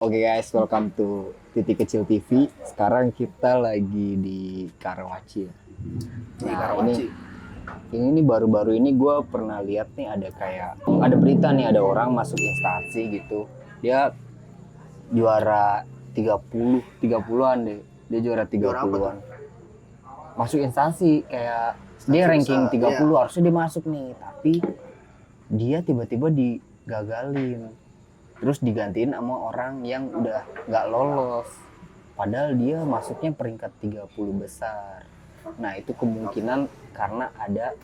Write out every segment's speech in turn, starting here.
Oke guys, welcome to Titik Kecil TV. Sekarang kita lagi di Karawaci ya. Di Nah, Karawaci. ini baru-baru ini gue pernah lihat nih ada berita nih, ada orang masuk instansi gitu. Dia juara 30-an deh. Dia juara 30-an. Masuk instansi kayak dia ranking 30 iya. harusnya dia masuk nih, tapi dia tiba-tiba digagalin. Terus digantiin sama orang yang udah nggak lolos. Padahal dia masuknya peringkat 30 besar. Nah itu kemungkinan karena ada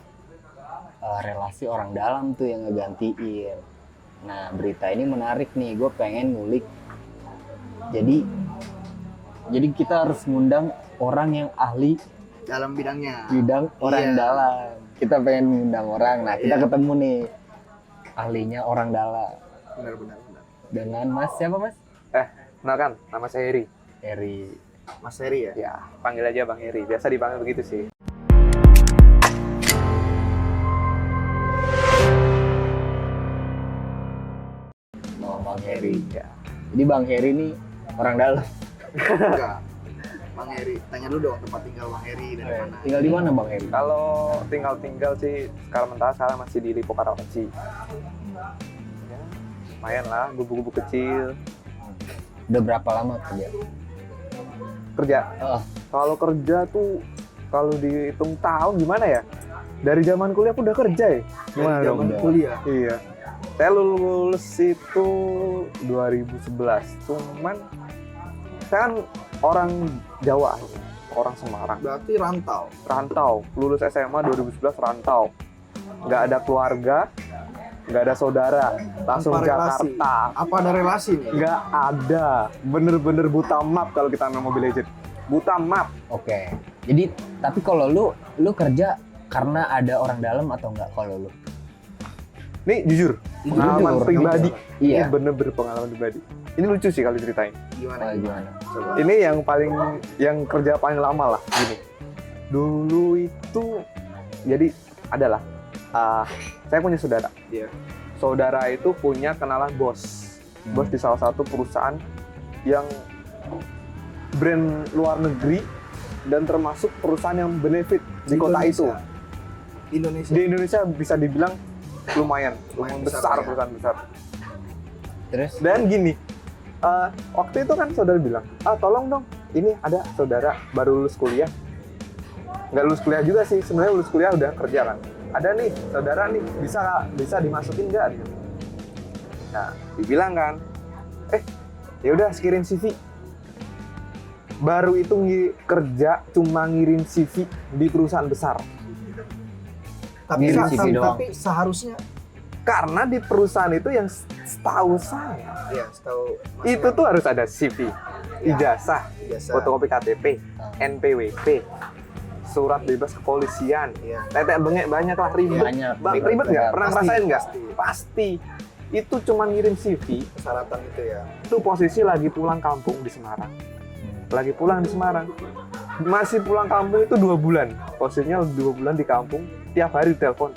relasi orang dalam tuh yang ngegantiin. Nah berita ini menarik nih, gue pengen ngulik. Jadi kita harus ngundang orang yang ahli Dalam bidangnya. orang Iya. dalam. Kita pengen ngundang orang. Nah kita Iya. ketemu nih ahlinya orang dalam. Benar. Dengan Mas siapa Mas? Kenalkan, nama saya Heri. Eri. Mas Heri ya? Ya, panggil aja Bang Heri. Biasa dipanggil begitu sih. Oh, Bang Heri. Ya. Jadi Bang Heri ini orang dalam. Enggak. Bang Heri, tanya dulu dong tempat tinggal Bang Heri dari mana? Tinggal di mana Bang Heri? Kalau tinggal sih, sekarang masih di Lipo Karawaci. Ya, lumayan lah, gubuk-gubuk kecil. Udah berapa lama kerja? Kerja. Oh, Kalau kerja tuh, kalau dihitung tahun gimana ya? Dari zaman kuliah aku udah kerja ya. Gimana Dari dong? zaman kuliah. Iya. Saya lulus itu 2011. Cuman saya kan orang Jawa, orang Semarang. Berarti Rantau, lulus SMA 2011 rantau. Nggak ada keluarga, nggak ada saudara, langsung Tanpa relasi. Jakarta. Apa ada relasi nih? Nggak ada, bener-bener buta map kalau kita main Mobile Legends. Buta map. oke. Jadi tapi kalau lu kerja karena ada orang dalam atau enggak kalau lu? Nih jujur, pengalaman Jujur, pribadi. Iya. Ini bener-bener pengalaman pribadi. Ini lucu sih kalau ceritain. Gimana? Oh, gimana? Coba. Ini yang kerja paling lama lah gini. Dulu itu jadi adalah saya punya saudara. Iya. Saudara itu punya kenalan bos. Bos di salah satu perusahaan yang brand luar negeri dan termasuk perusahaan yang benefit di kota itu. Indonesia. Di Indonesia bisa dibilang lumayan besar besar, ya. perusahaan besar. Terus? Dan gini, waktu itu kan saudara bilang, tolong dong, ini ada saudara baru lulus kuliah. Nggak lulus kuliah juga sih, sebenarnya lulus kuliah udah kerja kan. Ada nih, saudara nih, bisa dimasukin nggak? Nah, dibilang kan, ya udah kirim CV. Baru itu kerja cuma ngirim CV di perusahaan besar. Tapi, Ngirim CV doang. tapi seharusnya Karena di perusahaan itu yang setahu saya, ya setahu Mas itu Heri, tuh harus ada CV, ijazah, biasa. fotokopi KTP, NPWP, surat bebas kepolisian, Iya. tetek bengek banyak lah, ribet. Banyak. Ribet nggak? Pernah Pasti, ngerasain nggak? pasti. Pasti. Itu cuma ngirim CV, Persyaratan itu ya. itu posisi lagi pulang kampung di Semarang. Lagi pulang di Semarang. Masih pulang kampung itu 2 bulan. Posisinya 2 bulan di kampung, tiap hari ditelepon.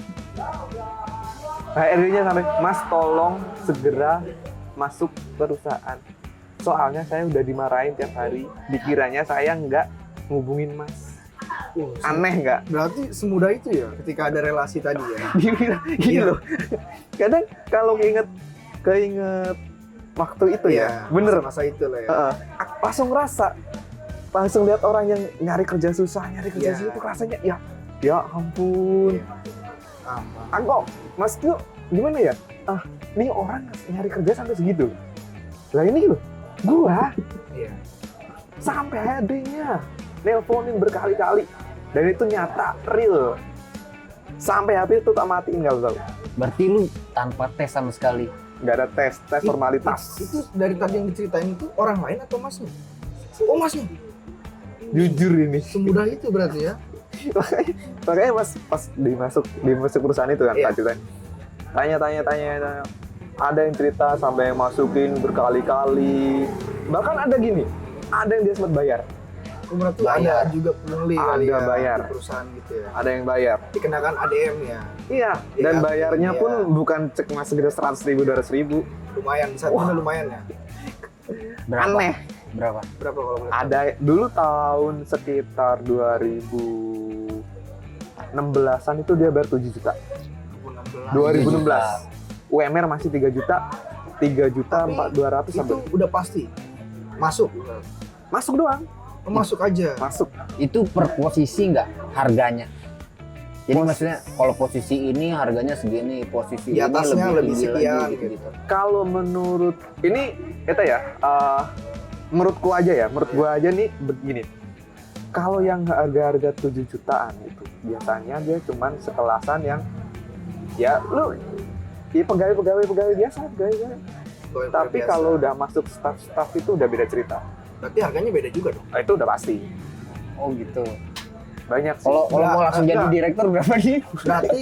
HRD-nya sampai, Mas tolong segera masuk perusahaan. Soalnya saya udah dimarahin tiap hari. Dikiranya saya nggak ngubungin Mas. Aneh nggak? Berarti semudah itu ya ketika ada relasi tadi ya. Gini Iya. loh. Kadang kalau keinget waktu itu ya, bener. Masa itu lah ya. Langsung ngerasa, langsung lihat orang yang nyari kerja susah, Iya. susah itu rasanya ya ampun. Angkok, Mas tuh gimana ya? Ini orang nyari kerja sampai segitu. Lah ini loh, gua Iya. sampai HRD-nya nelponin berkali-kali. Dan itu nyata, real. Sampai HP itu tak matiin kalau tahu. Berarti lu tanpa tes sama sekali. Nggak ada tes formalitas. Itu dari tadi yang diceritain itu orang lain atau masnya? Oh masnya. Jujur ini. Semudah itu berarti ya. Makanya pas dimasuk perusahaan itu kan, Iya. tanya. Ada yang cerita sampai masukin berkali-kali. Bahkan ada gini, ada yang dia sempat bayar. Berarti Bayar. ada juga pungli Ada kali ya bayar. di perusahaan gitu ya. Ada yang bayar. Dikenakan ADM ya. Iya, dan Iya, bayarnya iya. pun bukan cuma sekedar 100.000, 200.000. Lumayan, saat itu lumayan ya. Berapa? Aneh. Berapa? Berapa kalau boleh tahu? Ada dulu tahun sekitar 2016-an itu dia bayar 7 juta. 2016. UMR masih 3 juta. 3 juta Tapi 200 Itu sampai. udah pasti masuk. Masuk doang. Masuk aja. Masuk. Itu per posisi nggak harganya? Jadi maksudnya kalau posisi ini harganya segini, posisi Di ini atasnya lebih tinggi sekian, lagi, gitu. Kalau menurut ini kita ya, menurutku aja ya, menurut gua aja nih begini. Kalau yang harga-harga 7 jutaan itu biasanya dia cuman sekelasan yang ya lu ya pegawai biasa, pegawai. Tapi biasa. kalau udah masuk staff itu udah beda cerita. berarti harganya beda juga dong. Nah, itu udah pasti. Oh gitu. Banyak sih. Kalau mau langsung jadi enggak. direktur berapa nih? Berarti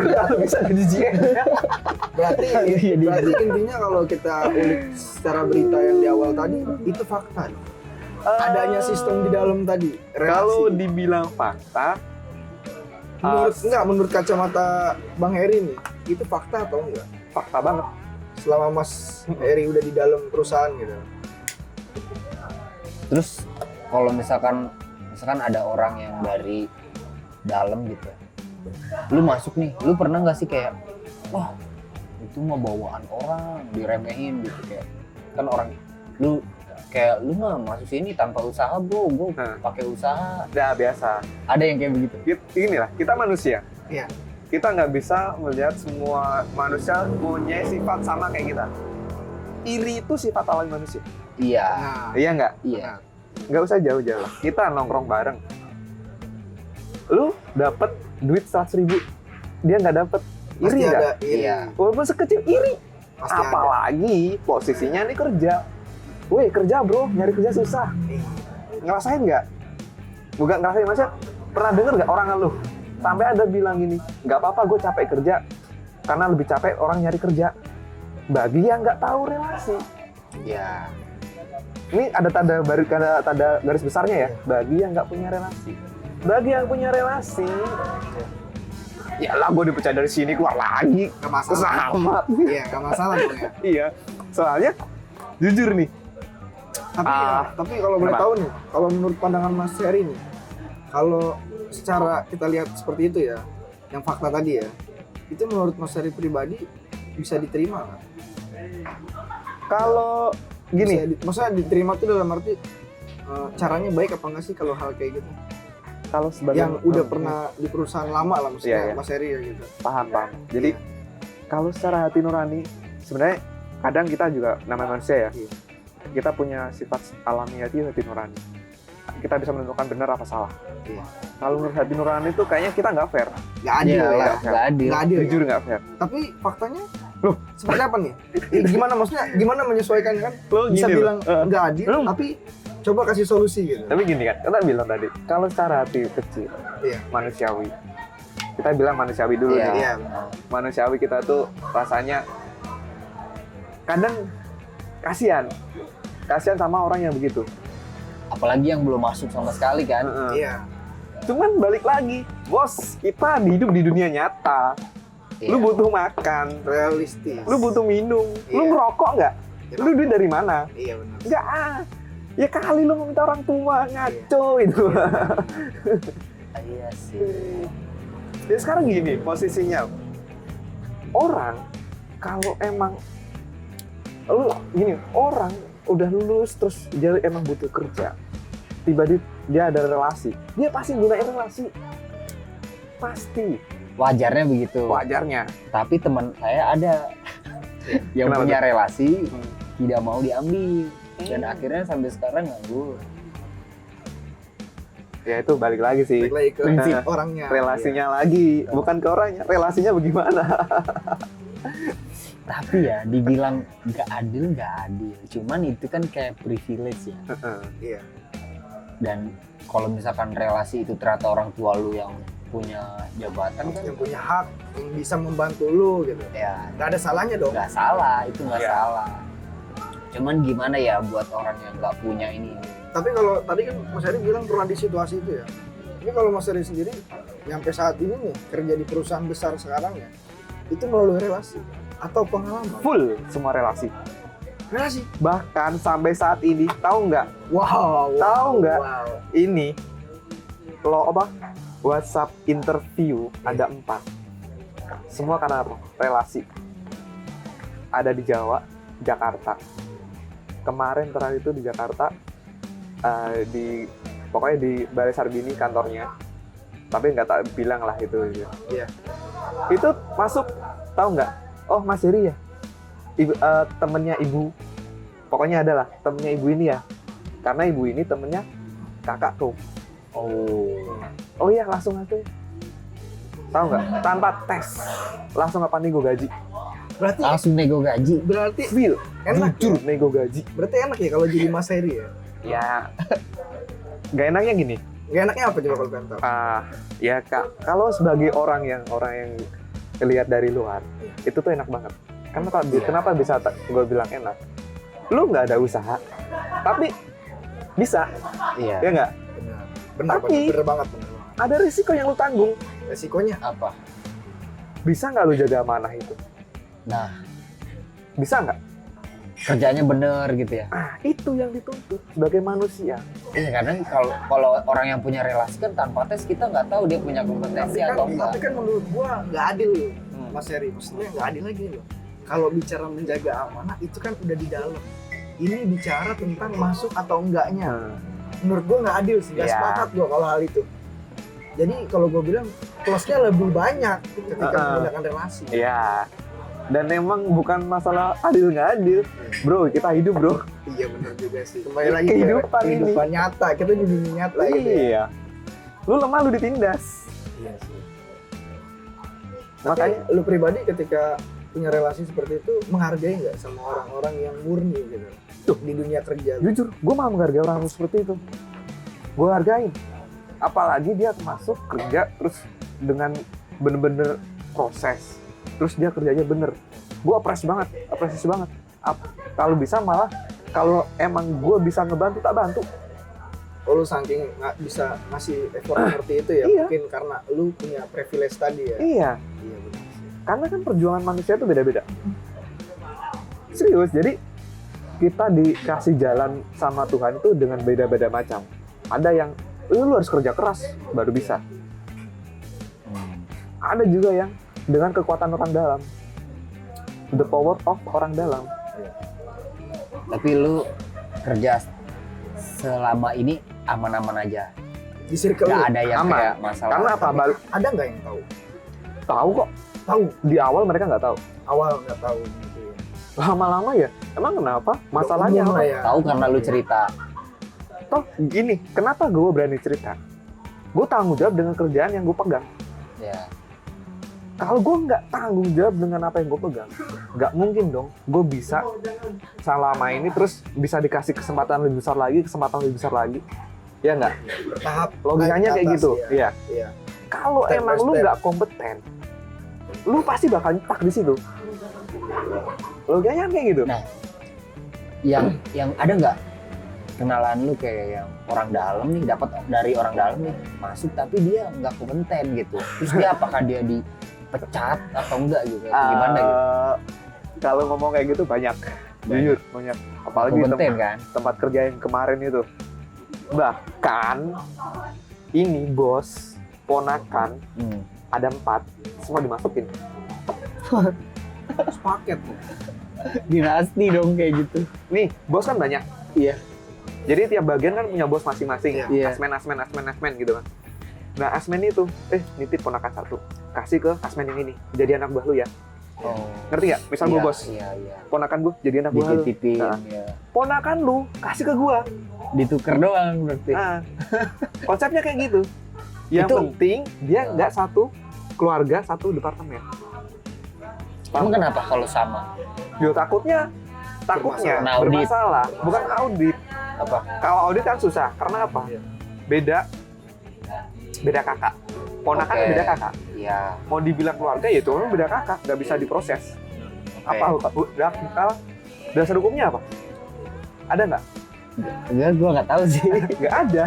Kalau bisa jadi GM. berarti Iya, di- berarti intinya kalau kita ulik secara berita yang di awal tadi itu fakta. Adanya sistem di dalam tadi. Relasi. Kalau dibilang fakta, menurut kacamata Bang Heri nih, itu fakta atau enggak? fakta banget. Selama Mas Heri udah di dalam perusahaan gitu. Terus kalau misalkan ada orang yang dari dalam gitu, lu masuk nih, lu pernah nggak sih kayak, wah itu mah bawaan orang, diremehin gitu kayak, kan orang lu kayak lu mah masuk sini tanpa usaha bro, gue Nah. pakai usaha. Udah biasa. Ada yang kayak begitu. Inilah, kita manusia. Iya. Kita nggak bisa melihat semua manusia punya sifat sama kayak kita. Iri itu sifat alami manusia. Iya, Nah, Iya nggak? iya. Nggak usah jauh-jauh. Kita nongkrong bareng. Lu dapet duit 100.000, dia nggak dapet. pasti Iri nggak? ada iri. Iya. Walaupun sekecil iri. Pasti ada. Apalagi posisinya nih kerja. Weh kerja bro, nyari kerja susah. Iya. Ngerasain nggak? Bukan ngerasain, maksudnya pernah denger nggak orang ngeluh? Sampai ada bilang gini, nggak apa-apa gue capek kerja, karena lebih capek orang nyari kerja. Bagi yang nggak tahu relasi. Iya. Ini ada tanda garis besarnya ya. Bagi yang nggak punya relasi. Bagi yang punya relasi, ya lah gue dipecat dari sini keluar lagi. Gak masalah. Selamat. Iya, gak masalah dong ya. Iya. Soalnya jujur nih. Tapi kalau boleh kenapa? tahu nih, kalau menurut pandangan Mas Heri nih, kalau secara kita lihat seperti itu ya, yang fakta tadi ya, itu menurut Mas Heri pribadi bisa diterima nggak? Kalau gini, Maksudnya diterima tuh dalam arti caranya baik apa enggak sih kalau hal kayak gitu? kalau sebagai Yang udah pernah di perusahaan lama lah maksudnya Iya, iya. Mas Heri ya gitu. paham. Jadi kalau secara hati nurani, sebenarnya kadang kita juga namanya manusia ya. Iya. Kita punya sifat alamiah itu hati nurani. Kita bisa menentukan benar apa salah. Iya. Kalau menurut hati nurani itu kayaknya kita nggak fair. Nggak adil Iya ya. lah, nggak adil. Nggak adil. Jujur Ya? nggak fair. Tapi faktanya Loh. seperti apa nih? Gimana maksudnya? Gimana menyesuaikan kan? Lo Bisa gini bilang loh. nggak adil, Lu- tapi coba kasih solusi gitu. Tapi gini kan, kita bilang tadi, kalau secara hati kecil, Iya. manusiawi. Kita bilang manusiawi dulu Iya. nih. Iya. Manusiawi kita tuh rasanya kadang kasihan sama orang yang begitu. Apalagi yang belum masuk sama sekali kan. Heeh. Iya. Cuman balik lagi, bos, kita hidup di dunia nyata. Iya. Lu butuh makan, Realistis. lu butuh minum, lu Iya. ngerokok nggak? Iya. Lu duit dari mana? Iya benar. Nggak. Ya kali lu meminta orang tua, ngaco itu. Iya sih. Ya sekarang gini posisinya, orang kalau emang lu gini, orang udah lulus terus dia emang butuh kerja, tiba-tiba dia ada relasi, dia pasti gunain relasi, pasti Wajarnya begitu. wajarnya. Tapi teman saya ada yang Kenapa punya tuh? relasi tidak mau diambil dan akhirnya sampai sekarang nganggur. Ya itu balik lagi sih, Balik lagi ke Prinsip. orangnya. relasinya lagi, bukan ke orangnya, relasinya bagaimana? Tapi ya dibilang nggak adil. Cuman itu kan kayak privilege ya. Iya. Dan kalau misalkan relasi itu ternyata orang tua lu yang punya jabatan kan, Yang punya hak, yang bisa membantu lu gitu. ya Nggak ada salahnya dong. nggak salah, itu nggak Iya. salah. Cuman gimana ya buat orang yang nggak punya ini. Tapi kalau tadi kan Mas Heri bilang pernah di situasi itu ya. Ini kalau Mas Heri sendiri nyampe saat ini nih kerja di perusahaan besar sekarang ya, itu melalui relasi atau pengalaman? Full semua relasi. relasi. Bahkan sampai saat ini, tahu nggak? Wow. Tahu nggak? Wow. Ini lo apa? WhatsApp interview ada 4. Semua karena apa? Relasi. Ada di Jawa, Jakarta. Kemarin terakhir itu di Jakarta, pokoknya di Balai Sarbini kantornya. Tapi nggak tak bilang lah itu. Iya. Itu masuk, tahu nggak? Oh, Mas Heri ya? Temennya ibu. Pokoknya adalah temennya ibu ini ya. Karena ibu ini temennya kakakku. Oh iya, langsung aja. Tahu nggak? Tanpa tes, langsung apa nego gaji. Berarti Langsung nego gaji. berarti Feel, enak. jujur nego gaji. Berarti enak ya kalau jadi Mas Heri ya. Ya, nggak enaknya gini. Gak enaknya apa coba kalau pengen tahu? Ya kak, kalau sebagai orang yang lihat dari luar, itu tuh enak banget. Kenapa bisa gue bilang enak? Lu nggak ada usaha, tapi bisa, Iya. ya nggak? Benar Tapi- bener banget. Ada risiko yang lu tanggung. Resikonya Apa? Bisa nggak lu jaga amanah itu? Nah, Bisa nggak? kerjanya bener gitu ya. Itu yang dituntut sebagai manusia. Iya, kadang kalau orang yang punya relasi kan tanpa tes kita nggak tahu dia punya kompetensi atau enggak. tapi kan menurut gua nggak adil loh, Mas Heri. Maksudnya nggak adil lagi loh. Kalau bicara menjaga amanah itu kan udah di dalam. Ini bicara tentang masuk atau enggaknya. Menurut gua nggak adil sih. Nggak Iya. sepakat gua kalau hal itu. Jadi kalau gua bilang plus-nya lebih banyak ketika menggunakan relasi. Iya. Dan emang bukan masalah adil nggak adil, bro. Kita hidup, bro. Iya benar juga sih. Kembali lagi Kehidupan ke kehidupan nyata. Kita di dunia nyata gitu ya. Iya. Lu lemah, lu ditindas. Iya sih. Makanya Tapi lu pribadi ketika punya relasi seperti itu menghargai nggak sama orang-orang yang murni gitu di dunia kerja? jujur, gue malah menghargai orang seperti itu. Gue hargain. Apalagi dia masuk kerja terus dengan bener-bener proses. Terus dia kerjanya bener. Gue apresiasi banget. Kalau bisa malah, kalau emang gue bisa ngebantu, tak bantu. Oh, lu saking nggak bisa ngasih effort seperti itu ya? Iya. Mungkin karena lu punya privilege tadi ya? Iya, Iya benar sih. karena kan perjuangan manusia itu beda-beda. Serius, jadi kita dikasih jalan sama Tuhan itu dengan beda-beda macam. Ada yang, lu harus kerja keras baru bisa. Ada juga yang dengan kekuatan orang dalam. The power of orang dalam. Tapi lu kerja selama ini aman-aman aja. Di circle lu Nggak ada yang Aman. kayak masalah. Karena apa? ada nggak yang tahu? Tahu kok. Tahu. Di awal mereka nggak tahu. Awal nggak tahu gitu ya. Lama-lama ya, emang kenapa? Masalahnya Umum apa? lah ya. Tahu karena lu cerita. Toh gini, kenapa gue berani cerita? Gue tanggung jawab dengan kerjaan yang gue pegang. Ya. Kalau gue nggak tanggung jawab dengan apa yang gue pegang, nggak mungkin dong gue bisa selama ini terus bisa dikasih kesempatan lebih besar lagi, ya nggak? Bertahap. Logikanya naik ke kayak atas, gitu, ya. iya. Iya. Kalau Step emang by lu step. nggak kompeten, lu pasti bakal nyetak di situ. Logikanya kayak gitu. Nah, yang ada nggak kenalan lu kayak yang orang dalam nih, dapat dari orang dalam nih masuk tapi dia nggak kompeten gitu. Terus dia apakah dia dipecat atau enggak gitu? Atau gimana gitu? Kalau ngomong kayak gitu banyak. Jujur banyak. Apalagi Kompeten kan? tempat kerja yang kemarin itu. Bahkan ini bos, ponakan ada 4, semua dimasukin. Sepaket. Dinasti dong kayak gitu. Nih, bos kan banyak. Iya. Jadi tiap bagian kan punya bos masing-masing. Iya. Asmen gitu kan. Nah, asmen itu, nitip ponakan 1. Kasih ke asmen yang ini. Jadi anak buah lu ya. Oh. Ngerti nggak? Misal gue bos, Iya, iya. ponakan gue jadi anak buah lu. Dititipin Nah. ya. Ponakan lu kasih ke gue. Ditukar doang berarti. Nah, konsepnya kayak gitu. Yang Itu- penting dia nggak satu keluarga, satu departemen. Emang kenapa kalau sama? Yo takutnya Bermasalah. Audit. bermasalah. Bukan audit. Apa? Kalau audit kan susah. Karena apa? Iya. Beda kakak. Ponakan Oke. beda kakak. Iya. Mau dibilang keluarga ya itu memang beda kakak, nggak bisa diproses. Apa dasar hukumnya apa? Ada nggak? Enggak, gua nggak tahu sih. Nggak ada.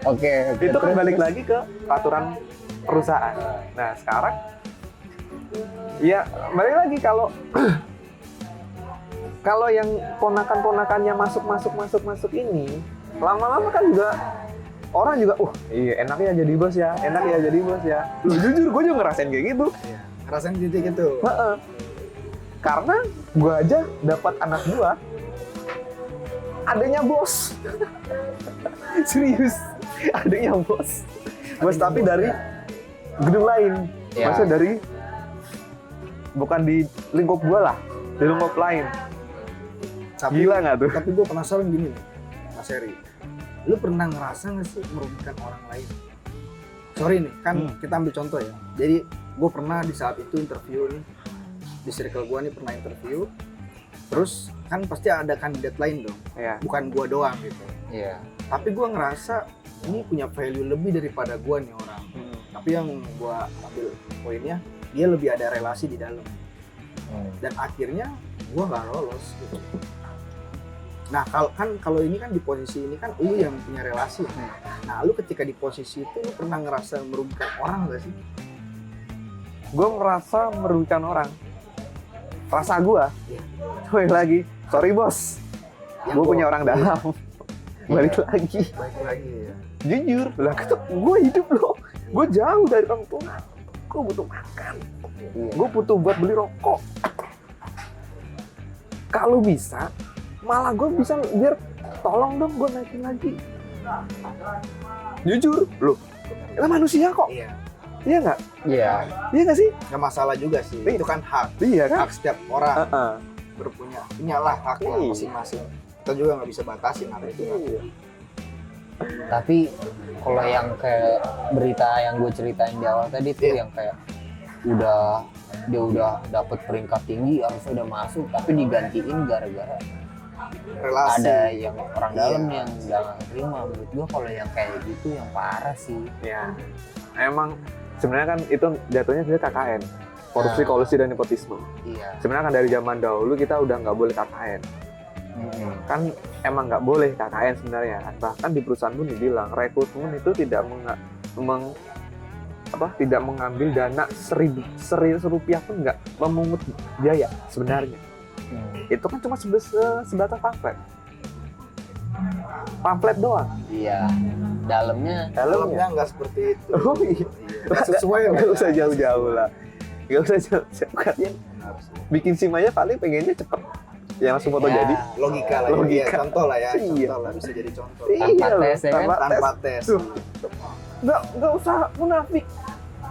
Oke. Itu kan terus- balik lagi ke peraturan perusahaan. Nah sekarang ya balik lagi kalau Kalau yang ponakan-ponakannya masuk ini, lama-lama kan juga orang juga, iya enak ya jadi bos ya, enak ya jadi bos ya. Lu jujur, gue juga ngerasain kayak gitu. Iya. Ngerasain titik itu. Heeh. Karena gue aja dapat anak gue, adanya bos. Serius, adanya bos. Bos tapi dari gedung lain. Ya. Maksudnya dari bukan di lingkup gue lah, di lingkup lain. Tapi, Gila nggak tuh? Tapi gue penasaran gini nih, Mas Heri. Lu pernah ngerasa nggak sih merugikan orang lain? Sorry nih, kan kita ambil contoh ya. Jadi gue pernah di saat itu interview nih, di circle gue nih pernah interview. Terus kan pasti ada kandidat lain dong, Ya. bukan gue doang gitu. Iya. Tapi gue ngerasa ini punya value lebih daripada gue nih orang. Tapi yang gue ambil poinnya, dia lebih ada relasi di dalam. Dan akhirnya gue nggak lolos gitu. Nah kalau ini kan di posisi ini kan lu yang punya relasi. Nah lu ketika di posisi itu lu pernah ngerasa merugikan orang nggak sih? Gue merasa merugikan orang. Rasa gue, Iya. balik lagi, sorry bos, Yang gue gua- punya orang dalam. Balik lagi, Baik lagi ya. jujur, lah gue hidup loh, gue jauh dari orang tua, gue butuh makan, Iya. gue butuh buat beli rokok. Kalau bisa, malah gue bisa biar tolong dong gue naikin lagi. Jujur, loh, kita manusia kok, Iya. iya nggak? Iya. Iya nggak sih? Nggak masalah juga sih. Iya. Itu kan hak. Iya kan? Hak setiap orang Heeh. punyalah hak lah Iya. masing-masing. Kita juga nggak bisa batasin hak itu. Iya. Tapi kalau yang kayak berita yang gue ceritain di awal tadi tuh Iya. yang kayak dia udah dapet peringkat tinggi, harusnya udah masuk, tapi digantiin gara-gara Relasi. ada yang orang dalam Iya. yang nggak terima. Menurut gue kalau yang kayak gitu yang parah sih. Ya, emang sebenarnya kan itu jatuhnya sebenarnya KKN, korupsi, Nah. kolusi, dan nepotisme. Iya. Sebenarnya kan dari zaman dahulu kita udah nggak boleh KKN. Kan emang nggak boleh KKN sebenarnya kan. Bahkan di perusahaan pun dibilang rekrutmen itu tidak tidak mengambil dana seribu rupiah pun nggak memungut biaya sebenarnya. Itu kan cuma sebatas pamflet doang. Iya. Dalamnya Dalamnya nggak seperti itu. Oh iya. Iya. Nggak sesuai lah. Nggak usah jauh-jauh lah, nggak usah jauh-jauh. Katanya bikin SIM aja paling pengennya cepet, ya langsung foto Ya. jadi. Logika lah. Logika. Ya, contoh lah ya. Iya. Contoh lah bisa jadi contoh. Tanpa loh, tes, ya kan? Tanpa tes. Tuh. Nggak usah munafik.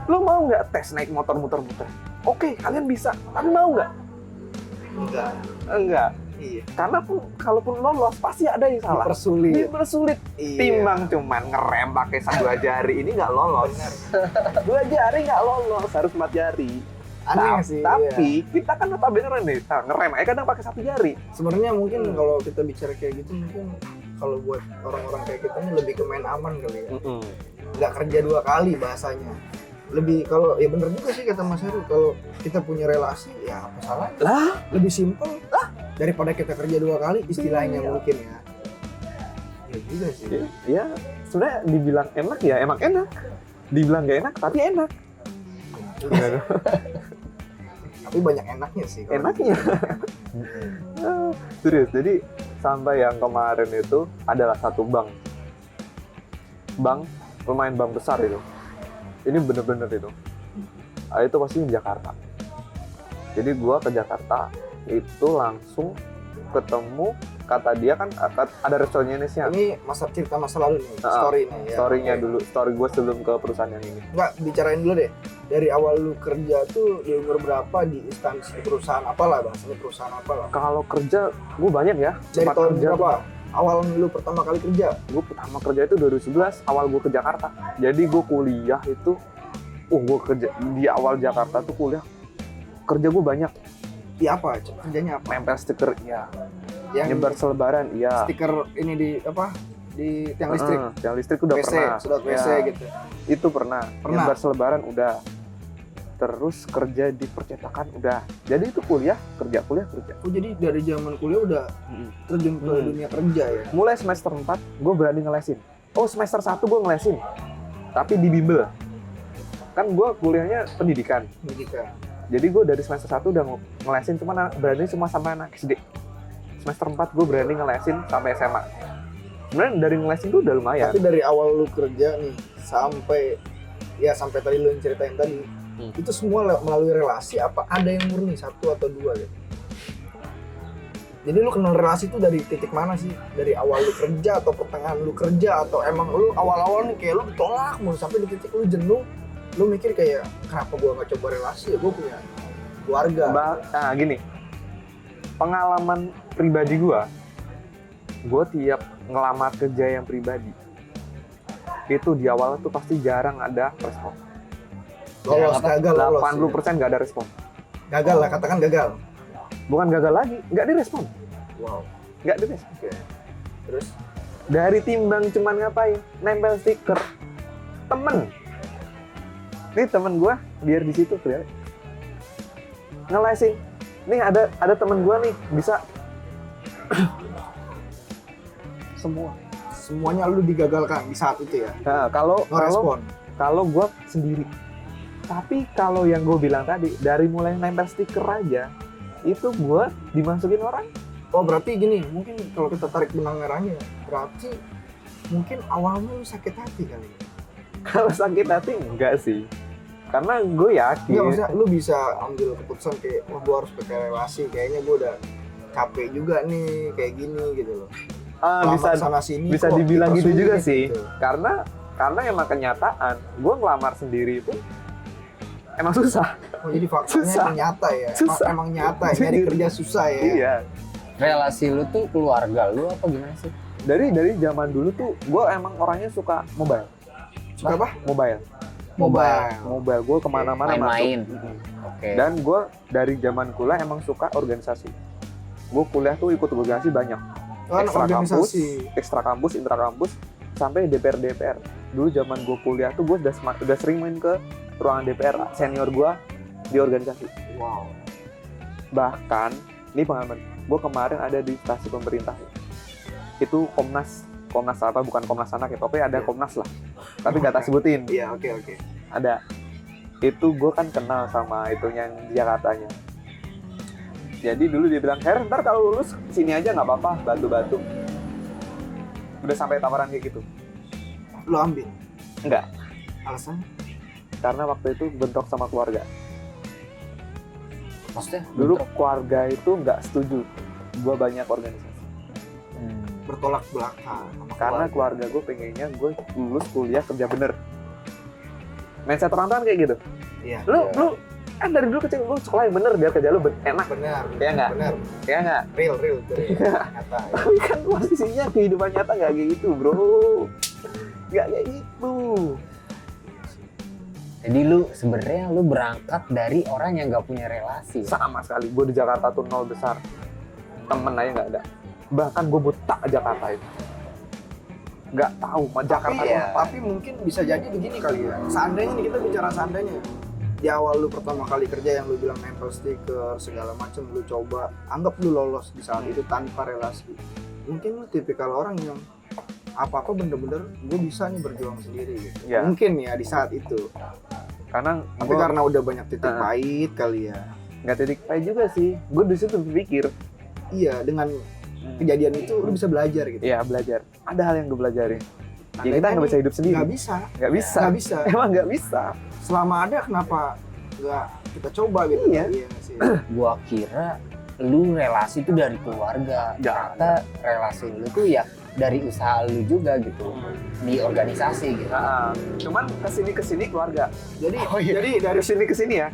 Lo mau nggak tes naik motor muter-muter? Oke, kalian bisa. Tapi mau nggak? Enggak. Enggak. Iya. Karena kalaupun lolos pasti ada yang salah. Dipersulit. Dipersulit. Iya. Timbang cuman ngerem pakai dua jari ini nggak lolos. Dua jari nggak lolos, harus 4 jari. Aneh sih. Tapi Iya. kita kan notabene nih, ngerem aja kadang pakai 1 jari. Sebenarnya mungkin kalau kita bicara kayak gitu mungkin kalau buat orang-orang kayak kita ini lebih ke main aman kali ya. Nggak kerja 2 kali bahasanya. Lebih kalau ya bener juga sih kata Mas Heru, kalau kita punya relasi ya apa salahnya? Lah, Lebih simpel daripada kita kerja 2 kali istilahnya Iya. mungkin ya. Ya juga sih. ya sebenarnya dibilang enak ya emang enak. Dibilang gak enak tapi enak. Tapi banyak enaknya sih. kalau Enaknya. Serius, jadi sampai yang kemarin itu adalah satu bank lumayan bank besar itu. Ini bener-bener itu. Itu pasti di Jakarta. Jadi gua ke Jakarta itu langsung ketemu, kata dia kan ada resolusinya. Ini cerita masa lalu nih, story nih ya. Story-nya Oke. dulu, story gue sebelum ke perusahaan yang ini. Enggak, bicarain dulu deh. Dari awal lu kerja tuh di umur berapa di instansi perusahaan apalah, bahasanya perusahaan apalah. Kalau kerja gue banyak ya. Dari Tempat tahun kerja berapa? Awal lu pertama kali kerja? Gue pertama kerja itu 2011, awal gue ke Jakarta. Jadi gue kuliah itu, gue kerja di awal Jakarta tuh kuliah, kerja gue banyak. Di apa? Kerjanya apa? Nempel stiker, iya. Yang Nyebar selebaran, iya. stiker ini di apa? Di tiang listrik. Yang listrik udah WC, pernah. sedot WC Ya, gitu. itu pernah. Pernah. Nyebar selebaran udah. Terus kerja di percetakan udah. Jadi itu kuliah. Oh, jadi dari zaman kuliah udah terjun ke dunia kerja ya? Mulai semester 4 gue berani ngelesin. Oh, semester 1 gue ngelesin. Tapi di bimbel. Kan gue kuliahnya pendidikan. Pendidikan. Jadi gue dari semester 1 udah ngelesin, berani cuma sama anak SD. semester 4 gue berani ngelesin sampai SMA. Sebenarnya dari ngelesin tuh udah lumayan. Tapi dari awal lu kerja nih sampai tadi lu yang ceritain tadi, itu semua melalui relasi apa ada yang murni satu atau dua gitu? Jadi lu kenal relasi itu dari titik mana sih? Dari awal lu kerja atau pertengahan lu kerja atau emang lu awal-awal nih kayak lu ditolak mulu sampai di titik lu jenuh, lu mikir kayak kenapa gua nggak coba relasi ya, gua punya keluarga. Nah gini, pengalaman pribadi gue tiap ngelamar kerja yang pribadi itu di awal tuh pasti jarang ada respon. Lolos, gagal, lolos. 80% nggak ada respon. Gagal lah, katakan gagal. Bukan gagal lagi, nggak direspon. Wow. Nggak direspon. Oke. Terus? Dari timbang cuman ngapain? Nempel stiker. Temen. Nih temen gue, biar di situ tuh ya. Ngelesin. Nih ada temen gue nih, bisa. Semuanya lu digagalkan di saat itu ya? Nah, No respon. kalau gue sendiri. Tapi kalau yang gue bilang tadi, dari mulai nempel stiker aja, itu gue dimasukin orang. Oh berarti gini, mungkin kalau kita tarik benang merahnya, berarti mungkin awalnya lu sakit hati kali ya? Kalau sakit hati enggak sih, karena gue yakin. Enggak, maksudnya lu bisa ambil keputusan kayak, wah gue harus pakai relasi, kayaknya gue udah capek juga nih, kayak gini gitu loh. bisa sana sini bisa kok dibilang gitu dipersulit juga sih, gitu. karena emang kenyataan, gue ngelamar sendiri itu emang susah. Oh jadi faktanya Susah. emang nyata ya? Susah. Emang nyata ya, nyari kerja susah ya? Iya. Relasi lu tuh keluarga lu apa gimana sih? Dari zaman dulu tuh gue emang orangnya suka mobile. Suka apa? Mobile. Gue kemana-mana Main-main. masuk. Oke. Dan gue dari zaman kuliah emang suka organisasi. Gue kuliah tuh ikut organisasi banyak. Kan organisasi. Ekstra kampus, intra kampus, sampai DPR. Dulu zaman gue kuliah tuh gue udah sering main ke ruangan DPR senior gue di organisasi. Wow. Bahkan, ini pengalaman, gue kemarin ada di stasi pemerintah. Itu Komnas apa, bukan Komnas Anak ya, pokoknya ada Komnas lah. Tapi gak tak sebutin. Iya, oke. Ada. Itu gue kan kenal sama itunya yang di Jakartanya. Jadi dulu dia bilang, Her, ntar kalau lulus sini aja nggak apa-apa, bantu-bantu. Udah sampai tawaran kayak gitu. Lo ambil? Enggak, Alasan? karena waktu itu bentrok sama keluarga. Maksudnya Dulu bentrok? keluarga itu nggak setuju gue banyak organisasi. Bertolak belakang sama Karena keluarga gue pengennya gue lulus kuliah kerja bener. Mindset orang tua kan kayak gitu. Iya. Lu kan dari dulu kecil lu sekolah yang bener biar kerja lu enak. Benar. Iya nggak? Benar. Ya nggak? Real dari nyata. Ya. Tapi kan posisinya kehidupan nyata nggak kayak gitu, bro. Nggak kayak gitu. Jadi lu sebenarnya lu berangkat dari orang yang nggak punya relasi. Sama sekali. Gue di Jakarta tuh nol besar. Temen aja nggak ada. Bahkan gue buta Jakarta itu. Nggak tahu Jakarta. Tapi mungkin bisa jadi begini kali ya. Seandainya nih, kita bicara seandainya. Di awal lu pertama kali kerja yang lu bilang nempel stiker segala macam, lu coba anggap lu lolos di saat itu tanpa relasi. Mungkin lu tipikal orang yang apa-apa bener-bener gue bisa nih berjuang sendiri gitu. Ya. Mungkin ya di saat itu. Karena Tapi karena udah banyak titik pahit kali ya. nggak titik pahit juga sih. Gue di situ berpikir, Iya, dengan kejadian itu lu bisa belajar gitu. ya belajar. Ada hal yang gue pelajarin. Ya Andainya kita nggak bisa hidup sendiri. Nggak bisa. Nggak bisa. Nggak bisa. Emang nggak bisa. Selama ada kenapa nggak kita coba gitu? Iya. nggak sih? Gua kira lu relasi itu dari keluarga. Ternyata relasi lu tuh ya dari usaha lu juga gitu. Di organisasi gitu. Nah, cuman kesini keluarga. Jadi Oh, iya. jadi dari Kesini ya.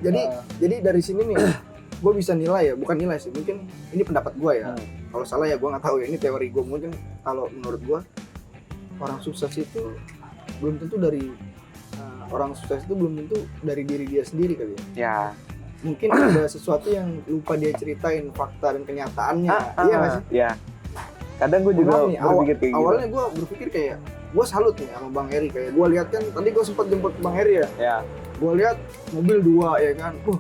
jadi dari sini nih gue bisa nilai ya, bukan nilai sih, mungkin ini pendapat gue ya. Kalau salah ya gue nggak tahu ya, ini teori gue. Mungkin kalau menurut gue orang sukses itu belum tentu dari diri dia sendiri kali ya. Ya. Mungkin ada sesuatu yang lupa dia ceritain fakta dan kenyataannya. Iya nggak sih? Ya. Kadang gue juga Maaf nih, berpikir kayak gitu. awalnya gue berpikir kayak gue salut nih sama Bang Heri. Kayak gue lihat kan tadi gue sempat jemput Bang Heri ya. Ya. Gue lihat mobil 2 ya kan. Aku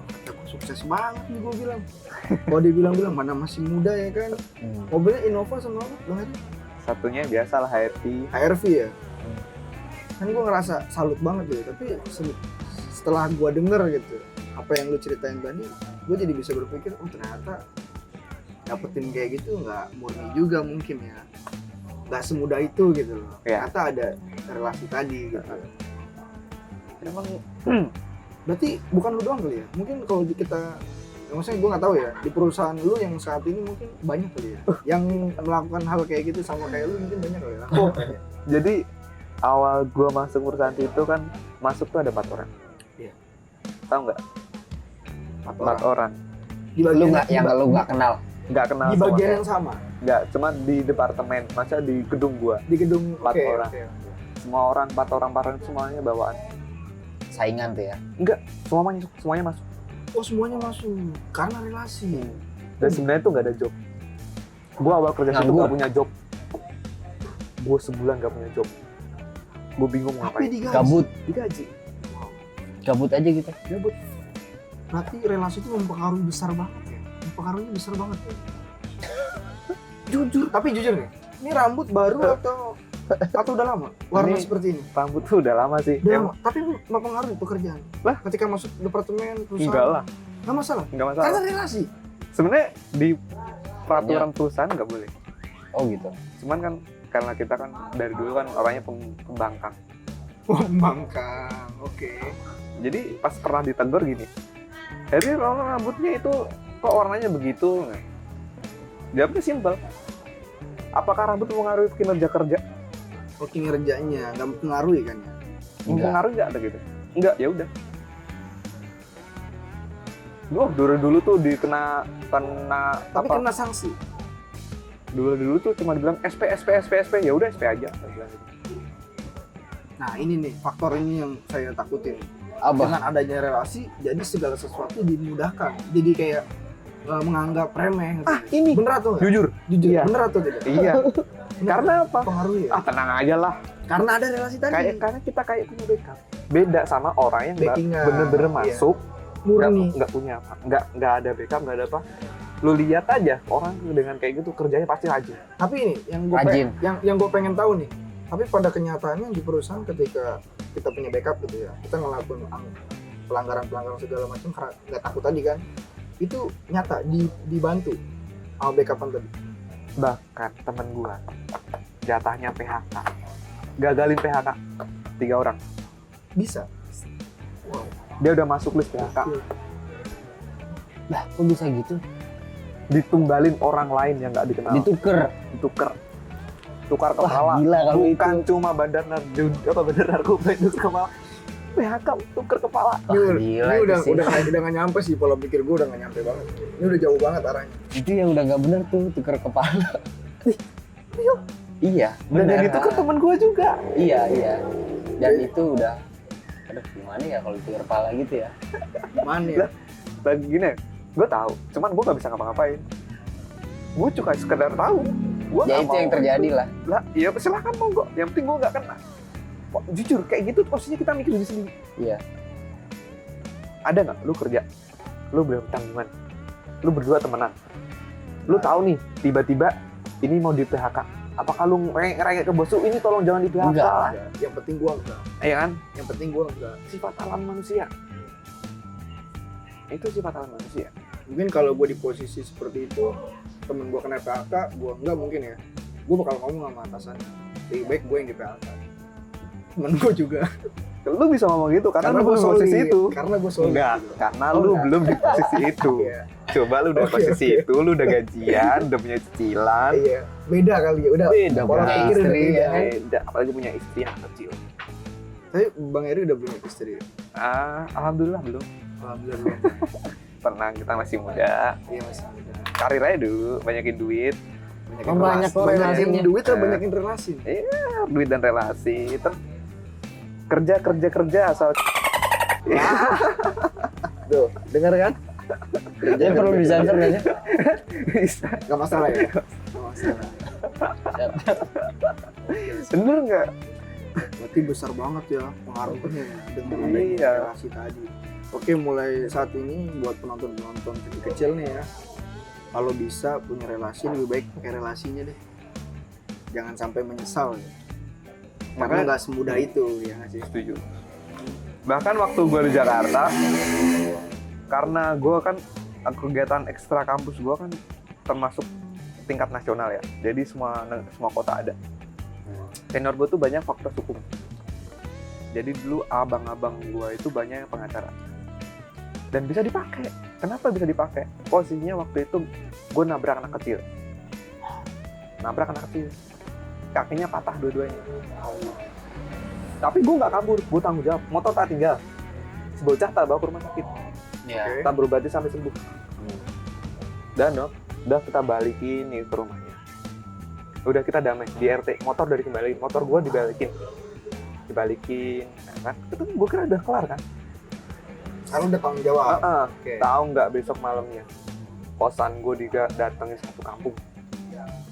sukses banget nih gue bilang. Kalau dia bilang mana masih muda ya kan. Mobilnya Innova sama apa Bang Heri? Satunya biasalah HRV. HRV ya. Kan gue ngerasa salut banget gitu. Tapi setelah gue denger gitu apa yang lu ceritain tadi, gue jadi bisa berpikir, oh ternyata dapetin kayak gitu nggak murni juga mungkin ya, nggak semudah itu gitu loh. Iya. Ternyata ada relasi tadi gitu. Emang Berarti bukan lu doang kali ya, mungkin kalau kita maksudnya gue nggak tahu ya, di perusahaan lu yang saat ini mungkin banyak kali ya yang melakukan hal kayak gitu sama kayak lu, mungkin banyak kali ya. jadi awal gue masuk perusahaan itu kan masuk tuh ada 4 orang. Iya. Tahu nggak? 4 orang. Di bagian Lu nggak yang lu nggak kenal. Nggak kenal di sama bagian saya. yang sama Nggak, cuma di departemen, masa di gedung gua. di gedung. 4 Oke, orang. oke. Semua orang, 4 orang semuanya bawaan. Saingan tuh ya. Semuanya masuk. Oh semuanya masuk karena relasi. Dan sebenarnya tuh nggak ada job. Gua awal kerja situ Nganggur. nggak punya job. Gua sebulan nggak punya job. Gua bingung mau Tapi ngapain. digaji. Gabut, Digaji. gabut aja gitu. Gabut. Berarti relasi itu mempengaruhi besar banget ya. Mempengaruhi besar banget ya. Jujur, tapi jujur nih. Ini rambut baru atau udah lama? Warna Ini- seperti ini. Rambut tuh udah lama sih. Udah lama. Tapi mempengaruhi pekerjaan. Lah? Ketika masuk departemen perusahaan. Enggak lah, Nggak masalah. nggak Karena masalah. relasi. Sebenarnya di peraturan perusahaan nggak boleh. Oh gitu. Cuman kan karena kita kan dari dulu kan orangnya pembangkang. Pembangkang. Oke. Jadi pas pernah ditegur gini, jadi rambutnya itu kok warnanya begitu? Jawabnya simpel. Apakah rambut mempengaruhi kinerja kerja? Oh, kinerjanya nggak mempengaruhi kan ya? Enggak. Mempengaruhi nggak ada gitu? Enggak, ya udah. Dulu tuh kena Tapi apa? kena sanksi. Dulu tuh cuma dibilang SP, ya udah SP aja. Nah ini nih faktor ini yang saya takutin. Abah. Dengan adanya relasi, jadi segala sesuatu dimudahkan. Jadi kayak menganggap remeh. Gitu. Ini Bener atau nggak? jujur. Jujur. Iya. Bener atau tidak? Iya. Ini Karena apa? pengaruh ya. Tenang aja lah. Karena ada relasi tadi. Karena kita kayak punya backup. Beda sama orang yang Backingan. bener-bener Iya. masuk Murni. nggak punya apa, nggak ada backup, nggak ada apa. Lu lihat aja orang dengan kayak gitu kerjanya pasti rajin. Tapi ini yang gue Rajin. yang gue pengen tahu nih. Tapi pada kenyataannya di perusahaan ketika kita punya backup gitu ya, kita ngelakuin pelanggaran segala macam karena nggak takut tadi kan, itu nyata dibantu sama backupan tadi. Bahkan temen gua jatahnya PHK, gagalin PHK 3 orang. Bisa. Dia udah masuk list PHK, Lah, kok bisa gitu? ditumbalin orang lain yang nggak dikenal, tukar Wah, kepala. gila kalau Bukan itu. cuma bandar narkoba itu kepala, PHK tukar kepala. Wah, Ini gila ini itu sih. udah nggak nyampe sih, pola pikir gue udah nggak nyampe banget. Ini udah jauh banget arahnya. Itu yang udah nggak bener tuh, tuker kepala. Iya, Dan bener. yang itu kan temen gua juga. Iya. Dan itu udah, aduh gimana ya kalau tuker kepala gitu ya? Mana ya? Lagi gini, gue tahu, cuman gue nggak bisa ngapa-ngapain. Gue cuma sekedar tahu. Gua Ya nggak itu yang mau. terjadi lah. Lah, ya silakan monggo. Yang penting gue nggak kena. Kok jujur kayak gitu, posisinya kita mikir di sini. Iya. Ada nggak? Lu kerja, lu belum tanggungan, lu berdua temenan. Lu tahu nih, tiba-tiba ini mau di PHK. Apakah lu ngerengek ke bos lu, ini tolong jangan di PHK? Enggak. Yang penting gue enggak. Iya kan? Yang penting gue enggak. Sifat alam manusia. Itu sifat alam manusia. Mungkin kalau gue di posisi seperti itu, temen gue kena PHK, gue enggak mungkin ya. Gue bakal ngomong sama atasan. Lebih baik gue yang di PHK. Temen gue juga. Lu bisa ngomong gitu karena lu gue belum di posisi itu. Karena gue solid. Enggak, karena lu belum di posisi itu. Iya. Coba lu udah Oke, posisi oke. itu, lu udah gajian, udah punya cicilan. Iya. Beda kali ya. Udah. Beda, Pola punya pikir udah istri beda. ya. Beda, apalagi punya istri yang kecil. Tapi Bang Eri udah punya istri. Alhamdulillah belum. Alhamdulillah. Tenang, kita masih muda. Iya masih muda. Karir aja dulu, banyakin duit, Banyak kok banyakin relasinya. duit atau banyakin relasi? duit dan relasi. Kerja asal Tuh, dengar kan? Jadi perlu disensor nggak sih? bisa. Gak masalah ya? Gak masalah. Bener nggak? Berarti besar banget ya pengaruhnya dengan Iya. adanya relasi tadi. Oke, mulai saat ini buat penonton-penonton kecil nih ya, kalau bisa punya relasi lebih baik pakai relasinya deh. Jangan sampai menyesal ya. Karena Makanya- nggak semudah itu ya nggak sih. Setuju. Bahkan waktu gue di Jakarta, karena gue kan kegiatan ekstra kampus gue kan termasuk tingkat nasional ya. Jadi semua kota ada. Senior gue tuh banyak fakultas hukum. Jadi dulu abang-abang gue itu banyak yang pengacara. Dan bisa dipakai. Kenapa bisa dipakai? Posisinya waktu itu gue nabrak anak kecil. Kakinya patah dua-duanya. Tapi gue nggak kabur, gue tanggung jawab. Motor tak tinggal. Si bocah tak bawa ke rumah sakit. Ya. Kita berobati sampai sembuh. Dan udah kita balikin nih ke rumahnya. Udah kita damai di RT. Motor udah dikembaliin. Motor gue dibalikin. Nah, kan? Itu gue kira udah kelar kan. Sekarang udah tanggung jawab. Oke. Tahu nggak besok malamnya kosan gue datengin satu kampung.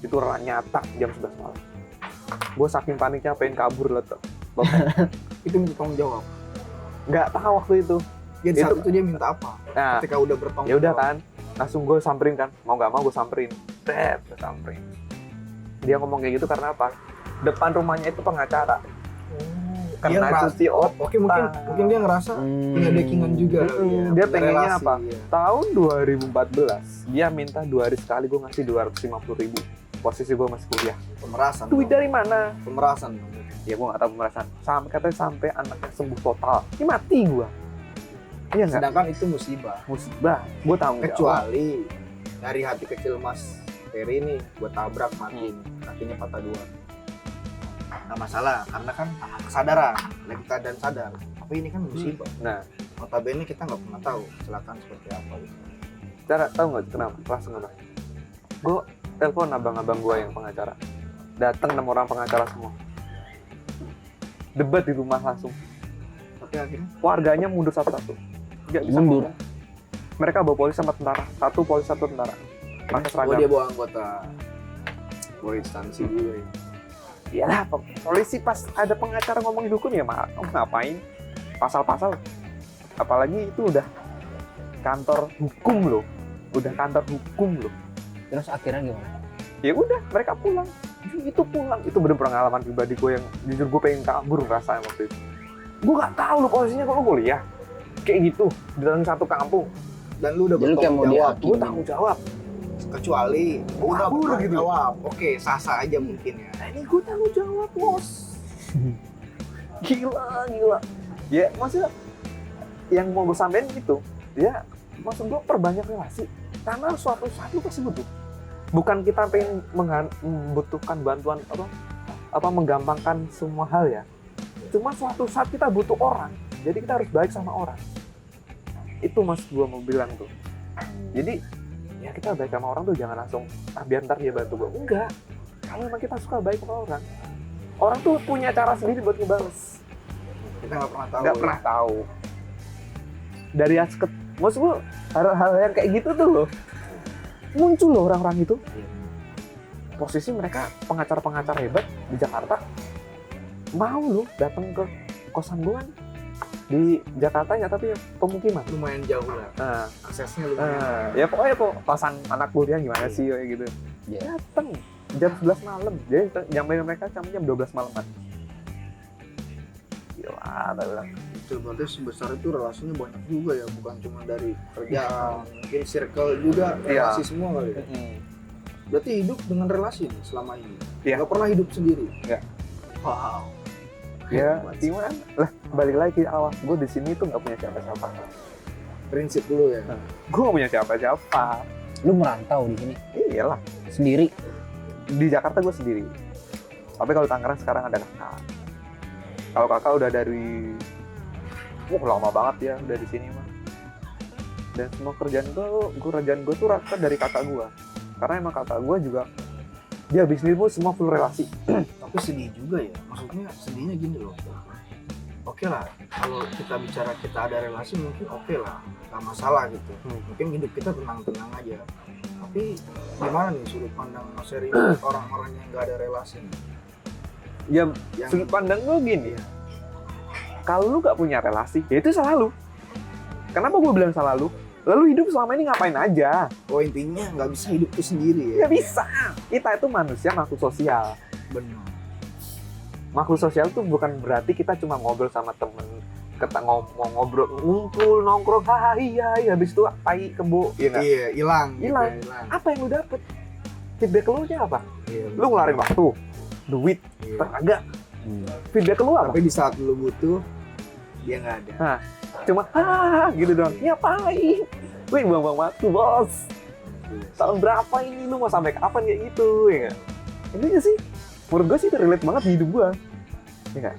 Itu nyata jam 11 malam. Gue saking paniknya pengen kabur lah tuh. Itu minta tanggung jawab. Nggak tahu waktu itu. Ya di saat itu dia minta apa? Nah, Ketika udah bertanggung ya udah jawab. kan, langsung gue samperin kan. Mau nggak mau gue samperin. Gue samperin. Dia ngomong kayak gitu karena apa? Depan rumahnya itu pengacara. Dia Karena ngerasa- cuci otak. Oke, mungkin dia ngerasa punya backingan juga kali ya. Dia Punya pengennya relasi, apa? ya. Tahun 2014, dia minta 2 hari sekali gue ngasih 250.000. Posisi gue masih kuliah. Pemerasan. Duit dong. dari mana? Pemerasan. Ya gue gak tahu pemerasan. Katanya sampai anaknya sembuh total. Ini mati gue. Iya nggak? Sedangkan itu musibah. Musibah. Gue tanggung jawab. Kecuali dari hati kecil Mas Ferry ini buat tabrak mati, kakinya patah 2. Nggak masalah, karena kan kesadaran, lagi keadaan sadar. Tapi ini kan musibah. Nah, Notabene kita nggak pernah tahu kecelakaan seperti apa. Gitu. cara tahu nggak kenapa? Langsung apa? Gue telepon abang-abang gue yang pengacara. Datang 6 orang pengacara semua. Debat di rumah langsung. Tapi akhirnya Warganya mundur satu-satu. Nggak bisa Mundur? ngomong. Mereka bawa polisi sama tentara. Satu polisi, satu tentara. Pakai seragam. dia bawa anggota instansi juga ya. Iyalah, polisi pas ada pengacara ngomongin hukum ya ngapain? Pasal-pasal. Apalagi itu udah kantor hukum loh. Udah kantor hukum loh. Terus akhirnya gimana? Ya udah, mereka pulang. Itu pulang. Itu bener pengalaman pribadi gue yang jujur gue pengen kabur rasanya waktu itu. Gue gak tahu loh posisinya kalau kuliah. Kayak gitu, di dalam satu kampung. Dan lu udah Jadi lu kayak mau bertanggung jawab. Gue tanggung jawab. Kecuali Gua udah kabur bertanggung gitu. jawab. Oke, sah-sah aja mungkin ya. Nah, ini gue tanggung jawab, bos. Gila. Ya, maksudnya yang mau gue sampein gitu. Ya, maksud gue perbanyak relasi. Karena suatu saat lu pasti butuh. Bukan kita pengen membutuhkan bantuan apa menggampangkan semua hal ya. Cuma suatu saat kita butuh orang. Jadi kita harus baik sama orang. Itu mas gue mau bilang tuh. Jadi ya kita baik sama orang tuh jangan langsung biar ntar dia bantu gue. Enggak. Kalau memang kita suka baik sama orang tuh punya cara sendiri buat ngebales. Kita nggak pernah tahu. Nggak pernah tahu. Dari asket, maksud gue hal-hal yang kayak gitu tuh loh muncul loh orang-orang itu. Posisi mereka pengacara-pengacara hebat di Jakarta mau loh datang ke kosan gue kan di Jakarta ya tapi pemukiman. Lumayan jauh lah. Nah, Aksesnya lumayan. ya pokoknya kosan anak kuliah gimana sih kayak gitu. Iya. Datang jam 11 malam. Jadi nyampe mereka jam 12 malaman. Gila, tak bilang. Itu berarti sebesar itu relasinya banyak juga ya, bukan cuma dari kerjaan, mungkin circle juga relasi semua kali ya. Berarti hidup dengan relasi nih selama ini. Iya. Nggak pernah hidup sendiri. Nggak. Wow. Ya, Hebat. gimana? Lah, balik lagi ke awal. Gue di sini tuh nggak punya siapa-siapa. Prinsip dulu ya. Gue nggak punya siapa-siapa. Lu merantau di sini Iyalah. sendiri. Di Jakarta gue sendiri. Tapi kalau Tangerang sekarang ada kakak. Kalau kakak udah dari, lama banget ya udah di sini mah. Dan semua kerjaan gue tuh rata dari kakak gue. Karena emang kakak gue juga dia bisnis pun semua full relasi. Tapi sedih juga ya. Maksudnya sedihnya gini loh. Oke lah, kalau kita bicara kita ada relasi mungkin oke lah, nggak masalah gitu. Mungkin hidup kita tenang-tenang aja. Tapi gimana nih sudut pandang Mas Heri orang-orang yang nggak ada relasi? Ya Yang sudut pandang gue gini. Kalau lu gak punya relasi, ya itu salah lu. Kenapa gue bilang salah lu? Lalu hidup selama ini ngapain aja? oh intinya nggak bisa hidup itu sendiri ya. Nggak bisa. Kita itu manusia makhluk sosial. Benar. Makhluk sosial tuh bukan berarti kita cuma ngobrol sama temen, ngobrol, ngumpul, nongkrong, iya, habis itu tai kebo, iya nggak? Iya, hilang. Hilang. Gitu, hilang. Apa yang lu dapet? Feedback lu nya apa? Iya, Lu ngeluarin waktu, duit, iya. tenaga. Feedback lu apa? Tapi di saat lu butuh, dia nggak ada. Cuma gitu doang. Ngapain? Wih, buang-buang waktu, bos. Tahun berapa ini lu mau sampai kapan kayak gitu, ya nggak? Intinya sih, menurut gue sih itu relate banget di hidup gue. Iya nggak?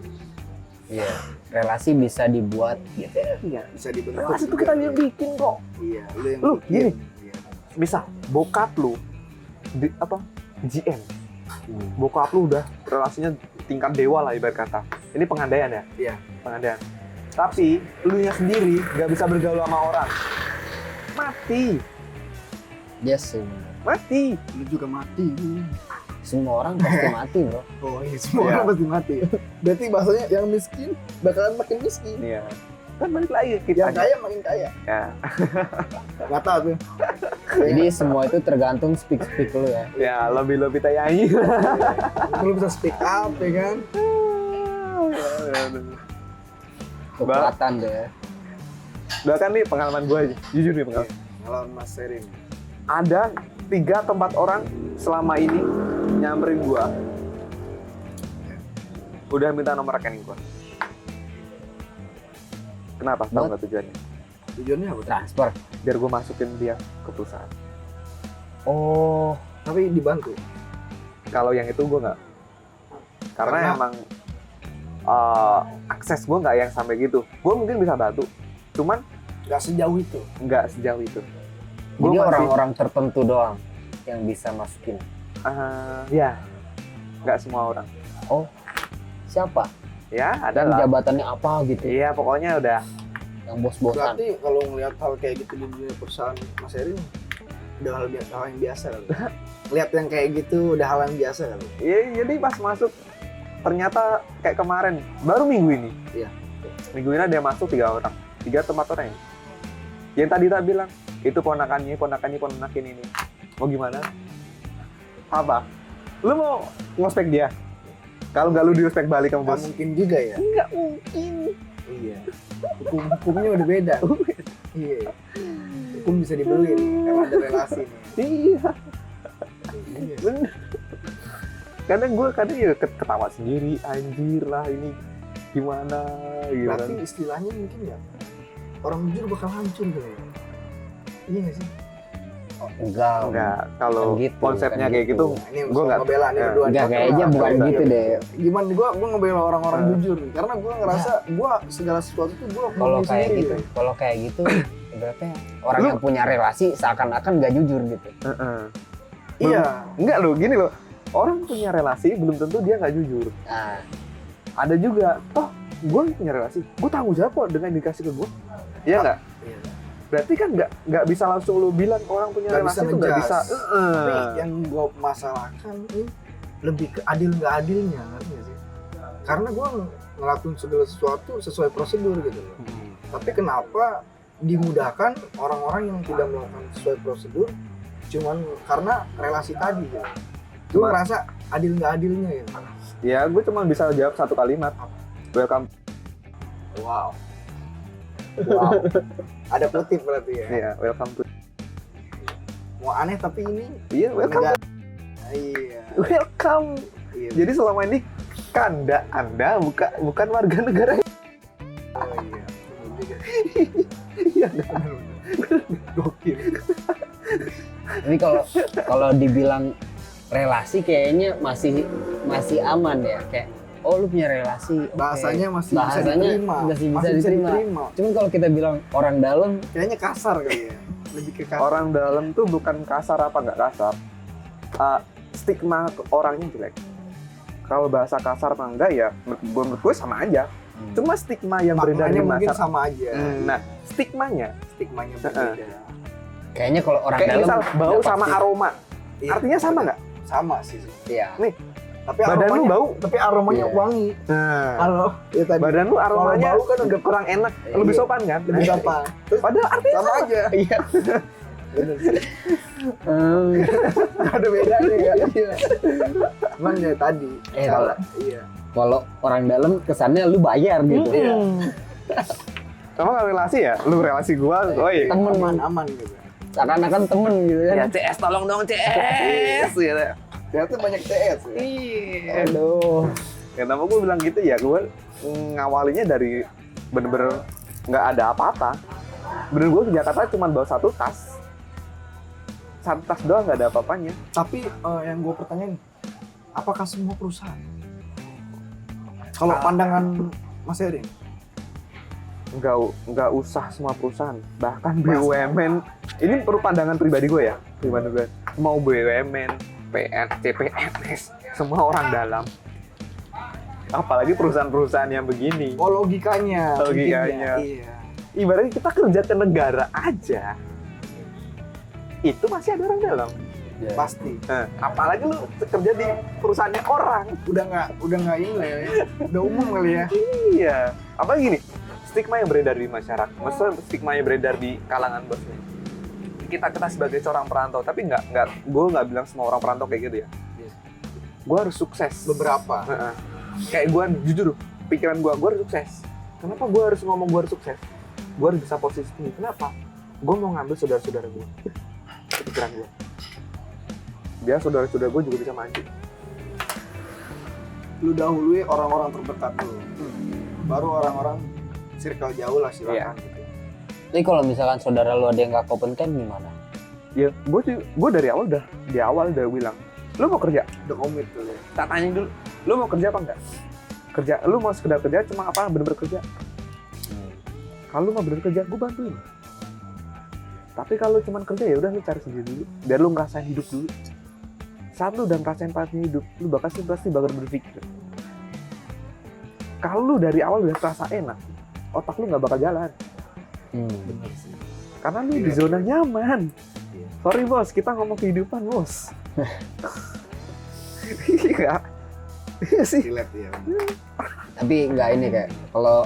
Iya, relasi bisa dibuat gitu. Iya. Bisa dibentuk. Relasi itu juga. kita yang bikin kok. Iya, lu yang Lu, bikin. gini. Iya. Bisa, bokap lu, GM. Bokap lu udah relasinya tingkat dewa lah ibarat kata. Ini pengandaian ya? Iya. Pengandaian. Tapi, lu nya sendiri nggak bisa bergaul sama orang. Mati. Yes, Mati. Lu juga mati. semua orang pasti mati bro. Oh iya, semua Iya. orang pasti mati. Berarti bahasanya yang miskin bakalan makin miskin. Iya. Kan balik lagi kita. Yang kaya makin kaya. Ya. Nggak tahu tuh. Jadi semua itu tergantung speak lu ya. Ya, lebih tayangi. Lu bisa speak up ya kan? Kekuatan deh ya. Bahkan nih pengalaman gue aja, jujur nih pengalaman. Kalau Mas Serin. Ada 3 tempat orang selama ini nyamperin gue, udah minta nomor rekening gue. Kenapa? Tahu nggak tujuannya? Tujuannya apa? Transfer. Biar gue masukin dia ke perusahaan. Oh, Tapi dibantu. Kalau yang itu gue nggak, karena Karena? emang akses gue nggak yang sampai gitu. Gue mungkin bisa bantu, cuman Nggak sejauh itu. nggak sejauh itu. jadi orang-orang tertentu doang yang bisa masukin. Ya, nggak semua orang. Oh, siapa? Ya, ada Yang lah. jabatannya apa gitu? Iya, pokoknya udah. Yang bos-bosan. Berarti kalau ngelihat hal kayak gitu di dunia perusahaan Mas Serin udah hal yang biasa kali. Lihat yang kayak gitu udah hal yang biasa kali. Iya, jadi pas masuk ternyata kayak kemarin, baru minggu ini. Iya. Minggu ini ada yang masuk 3 orang, 3 tempat orang ini. Yang tadi tak bilang, itu ponakannya ini. Mau gimana? Apa? Lu mau ngospek dia? Kalau nggak lu di-ospek balik sama Nggak bos? mungkin juga ya. Nggak mungkin. Iya. Hukumnya udah beda. Iya. Hukum bisa dibeli nih, karena ada relasi nih. Iya, Iya. bener. Kadang ya ketawa sendiri, anjir lah ini gimana gitu kan. Berarti istilahnya mungkin ya orang jujur bakal hancur gitu ya. Iya nggak sih? Enggak, kalau Bukan gitu, konsepnya bukan kayak gitu. gitu, Nah, ini Gua nggak- ngebela nih ya. berdua. Enggak, kayaknya bukan Enggak. gitu deh. Gimana gua ngebela orang-orang Nah. jujur nih. Karena gua ngerasa gua segala sesuatu tuh gua Kalau ngomong kayak sendiri gitu, kalau kayak gitu berarti orang Lu- yang punya relasi seakan-akan nggak jujur gitu. Heeh. Iya. Enggak loh, gini loh. Orang punya relasi belum tentu dia nggak jujur. Nah, Ada juga, gue punya relasi, gue tanggung jawab kok dengan dikasih ke gue. Iya nggak? Iya. Berarti kan nggak bisa langsung lu bilang orang punya Nggak relasi bisa itu nggak ngejudge. bisa. Tapi yang gua masalahkan ini lebih ke adil nggak adilnya, ngerti nggak sih? Karena gua ngelakuin segala sesuatu sesuai prosedur gitu loh. Tapi kenapa dimudahkan orang-orang yang tidak melakukan sesuai prosedur cuman karena relasi tadi gitu. Gue Cuma- ngerasa adil nggak adilnya gitu. Ya, gue cuma bisa jawab satu kalimat. Welcome. Wow. Wow. Ada kutip berarti ya. Iya, welcome to. Mau aneh tapi ini Iya, welcome. negara. Iya. Welcome. Iya. Jadi selama ini Anda bukan warga negara. Oh iya. Betul juga. Iya, Gokil. ini kalau dibilang relasi kayaknya masih aman ya, kayak oh lu punya relasi, oke. Bahasanya masih bisa Bahasanya diterima. masih bisa diterima. Cuman kalau kita bilang orang dalam, Kayaknya kasar kali ya. Lebih ke kasar. Orang dalam tuh bukan kasar apa nggak kasar. Stigma orangnya jelek. Kalau bahasa kasar apa enggak ya, menurut gue sama aja. Cuma stigma yang beredar di Maknanya mungkin masyarakat. sama aja. Nah, stigmanya Stigmanya berbeda. kayaknya kalau orang kayak dalam misal bau udah sama pasti. aroma. Iya, Artinya sama nggak? Sama sih. Iya. Tapi Badan lu aromanya, bau. tapi aromanya Iya. wangi. Nah, Kalau ya tadi badan lu aromanya bau kan udah kurang enak, Iya. lebih sopan kan? lebih apa? Terus Padahal artinya sama aja. Iya. Bener sih. Hmm. Nggak ada bedanya ya. Iya. Cuman ya tadi. Kalau Iya. kalau orang dalam kesannya lu bayar gitu. Iya. Sama relasi ya, lu relasi gua, oi. Temen. aman gitu. Seakan-akan temen gitu kan. Ya CS tolong dong CS gitu. Ternyata banyak CS ya. Iya. Aduh. Kenapa gue bilang gitu ya, gue ngawalinya dari bener-bener nggak ada apa-apa. Bener gue ke Jakarta cuma bawa satu tas doang, nggak ada apa-apanya. Tapi yang gue pertanyain, apakah semua perusahaan? Kalau pandangan Mas Eri, Nggak usah semua perusahaan, bahkan BUMN. Ini perlu pandangan pribadi gue ya, pribadi gue. Mau BUMN, PN, CPNS, semua orang dalam. Apalagi perusahaan-perusahaan yang begini. oh logikanya. Logikanya. Iya. Ibaratnya kita kerja ke negara aja, itu masih ada orang dalam. Ya. Pasti. Nah, apalagi lu kerja di perusahaannya orang. Udah nggak ini lah ya. Udah umum kali ya. Iya. Apalagi gini, stigma yang beredar di masyarakat, maksudnya stigma yang beredar di kalangan bosnya. Kita sebagai seorang perantau, tapi gue nggak bilang semua orang perantau kayak gitu ya. Gue harus sukses. Beberapa. Heeh. Kayak gue jujur, pikiran gue harus sukses. Kenapa gue harus ngomong gue harus sukses? Gue harus bisa posisi tinggi. Kenapa? Gue mau ngambil saudara-saudara gue. Itu pikiran gue. Biar saudara-saudara gue juga bisa maju. Lu dahului orang-orang terdekat lu. Baru orang-orang circle jauh lah silakan. Gitu. Tapi kalau misalkan saudara lu ada yang nggak kompeten gimana? Ya, gue dari awal udah bilang, lu mau kerja? Udah komit tuh ya. Tak tanya dulu, lu mau kerja apa enggak? Kerja, lu mau sekedar kerja cuma apa bener-bener kerja? Kalau lu mau bener kerja, gue bantuin. Tapi kalau cuma kerja ya udah lu cari sendiri dulu, biar lu ngerasain hidup dulu. Saat lu udah ngerasain pahitnya hidup, lu pasti bakal berpikir. Kalau lu dari awal udah terasa enak, otak lu nggak bakal jalan. Bener sih. Karena lu di zona nyaman. Iya. Sorry bos, kita ngomong kehidupan bos. Iya. Iya sih. Relate ya. Tapi nggak ini kayak kalau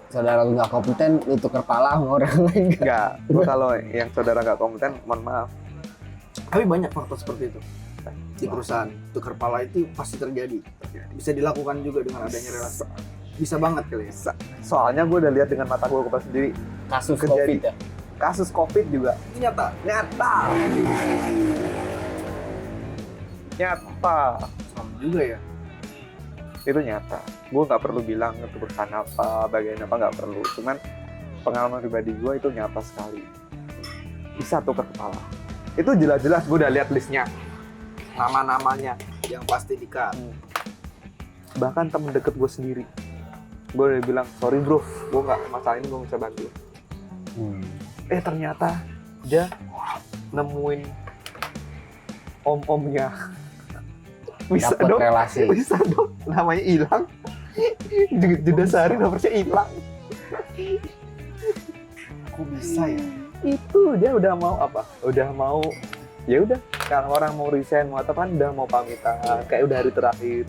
saudara lu nggak kompeten, lu tuker pala sama orang lain nggak? Enggak, gue kalau yang saudara nggak kompeten, mohon maaf. Tapi banyak faktor seperti itu di perusahaan. Tukar pala itu pasti terjadi. Bisa dilakukan juga dengan adanya relasi. Bisa banget kali ya. Soalnya gue udah lihat dengan mata gue kepala sendiri, Kasus Kejadi. COVID ya. kasus COVID juga Ini nyata. nyata. Sama juga ya. Itu nyata. Gue nggak perlu bilang itu perusahaan apa, bagian apa, nggak perlu. Cuman pengalaman pribadi gue itu nyata sekali. Bisa tukar kepala. Itu jelas-jelas gue udah lihat listnya, nama-namanya. Yang pasti di-cut. Bahkan temen deket gue sendiri, gue udah bilang sorry bro, gue nggak masalah ini gue bisa bantu. Ternyata dia nemuin om-omnya. Bisa Dapet dong, relasi. bisa dong, namanya hilang. Jeda sehari nomornya hilang. Kok bisa ya? Itu dia udah mau apa? Udah mau, ya udah. Kalau orang mau resign, mau apa kan udah mau pamitan, kayak udah hari terakhir.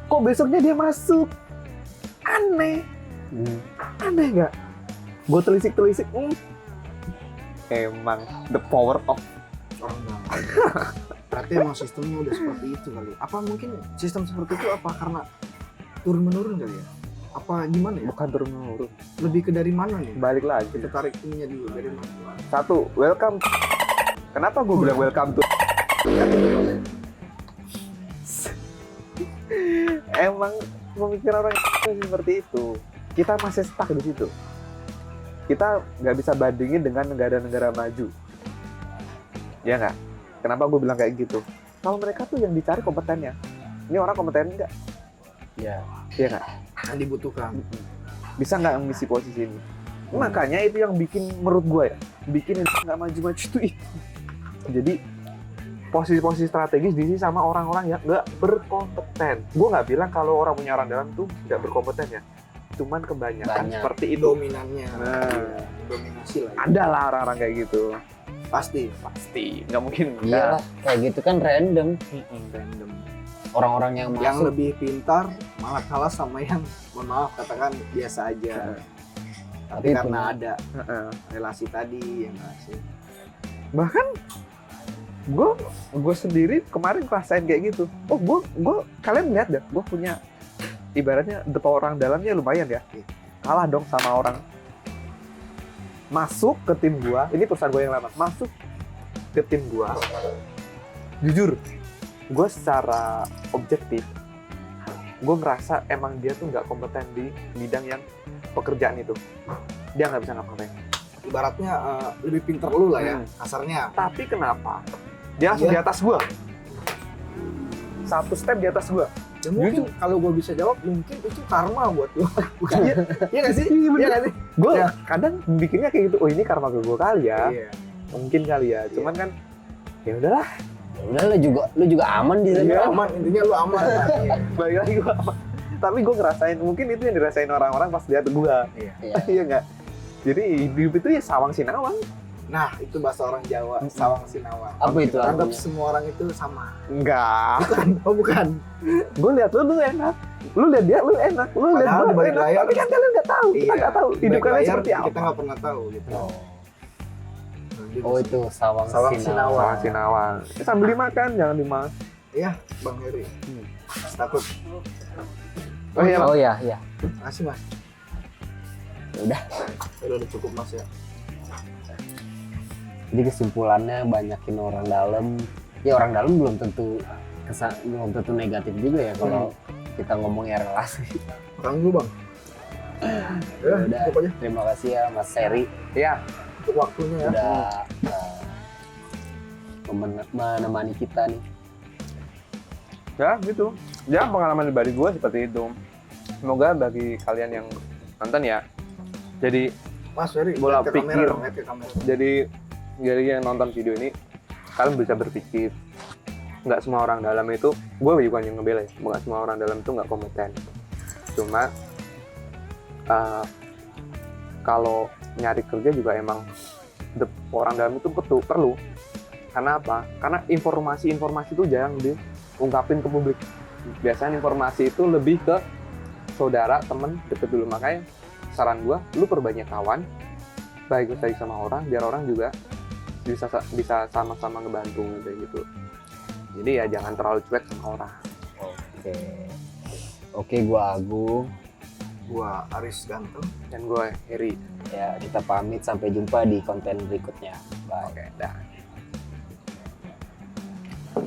Kok besoknya dia masuk? Aneh. Aneh nggak? Gue telisik. Emang the power of Orang dalam. Berarti emang sistemnya udah seperti itu kali. Apa mungkin sistem seperti itu apa karena turun-menurun kali ya? Apa gimana ya? bukan turun menurun. Lebih ke dari mana nih? Balik lagi. Kita tarik ininya dulu dari mana? Satu, welcome. Kenapa gue bilang welcome to? Emang pemikiran orang seperti itu. Kita masih stuck di situ. Kita nggak bisa bandingin dengan negara-negara maju. Ya nggak? Kenapa gue bilang kayak gitu? Kalau mereka tuh yang dicari kompetennya. Ini orang kompeten nggak? Ya. Iya nggak? Yang dibutuhkan. Bisa nggak mengisi posisi ini? Makanya itu yang bikin, menurut gue ya, bikin nggak maju-maju itu. Jadi posisi-posisi strategis diisi sama orang-orang yang nggak berkompeten. Gue nggak bilang kalau orang punya orang dalam tuh nggak berkompeten ya. Cuman kebanyakan Banyak. seperti itu. Dominannya. Nah. Iya, dominasi lah. Ya. Ada lah orang-orang kayak gitu. Pasti. Pasti. Nggak mungkin. Iyalah, kayak gitu kan random. Random. Orang-orang yang Yang masuk. lebih pintar malah kalah sama yang, mohon maaf katakan biasa aja. Tapi Tapi karena punya- ada Heeh. relasi tadi yang ngasih. Bahkan gue sendiri kemarin ngerasain kayak gitu. Oh, gue kalian lihat deh, gue punya ibaratnya the power orang dalamnya lumayan ya. kalah dong sama orang. Masuk ke tim gua, ini perusahaan gua yang lama, masuk ke tim gua. Jujur, gua secara objektif, gua ngerasa emang dia tuh nggak kompeten di bidang yang pekerjaan itu. Dia nggak bisa ngapa-ngapain. Ibaratnya lebih pinter lu lah ya, kasarnya. Tapi kenapa? Dia langsung Iya. di atas gua. Satu step di atas gua. Dan mungkin kalau gue bisa jawab, mungkin itu karma buat lu. Bukan? Iya. Iya nggak sih? Iya, bener. Iya nggak sih? Gue Ya. kadang bikinnya kayak gitu. Oh ini karma ke gua kali ya. Iya. Mungkin kali ya. Cuman kan ya udahlah. Ya udah lu juga aman di sana. Iya. Aman, intinya lu aman. Iya. Balik lagi gua apa? Tapi gue ngerasain, mungkin itu yang dirasain orang-orang pas lihat gua. Iya. Iya. Iya nggak? Jadi hidup itu ya sawang sinawang. Nah, itu bahasa orang Jawa, sawang sinawang. Apa itu Anggap artinya? semua orang itu sama. Enggak. Bukan, oh bukan. Gue lihat lu enak. Lu lihat dia lu enak. Lu lihat Padahal gua di balik enak. layar- Tapi kan kalian nggak tahu. Kita nggak tahu hidup Baik kalian layar, seperti apa. Kita nggak pernah tahu gitu. Oh. Jadi Oh itu sawang, Sawang sinawang. sinawang. Sawang sinawang. Sambil dimakan, jangan dimakan. Iya, Bang Heri. Takut. Oh iya, Oh iya, iya. Makasih, Mas. Ya udah. Udah cukup, Mas ya. Jadi kesimpulannya banyakin orang dalam. Ya orang dalam belum tentu negatif juga ya kalau kita ngomongnya relasi. Orang dulu, Bang. Ya, Udah. cukup aja. Terima kasih ya Mas Seri Iya. Untuk waktunya ya. udah menemani kita nih. Ya gitu. Ya pengalaman pribadi gue seperti itu. Semoga bagi kalian yang nonton ya. Jadi Mas Heri, Bola lihat ke kamera pikir. dong, lihat ke kamera. jadi yang nonton video ini kalian bisa berpikir. Nggak semua orang dalam itu, gue bukan yang ngebela ya. Nggak semua orang dalam itu nggak kompeten. Cuma kalau nyari kerja juga emang orang dalam itu perlu. Karena apa? Karena informasi-informasi itu jarang diungkapin ke publik. Biasanya informasi itu lebih ke saudara, temen, deket dulu. Makanya saran gua, lu perbanyak kawan, baik sama orang, biar orang juga bisa sama-sama ngebantu kayak gitu. Jadi ya jangan terlalu cuek sama orang. Oke, gua Agung. Gua Aris Ganteng. Dan gue Heri. Ya, kita pamit sampai jumpa di konten berikutnya. Bye. Oke, dah.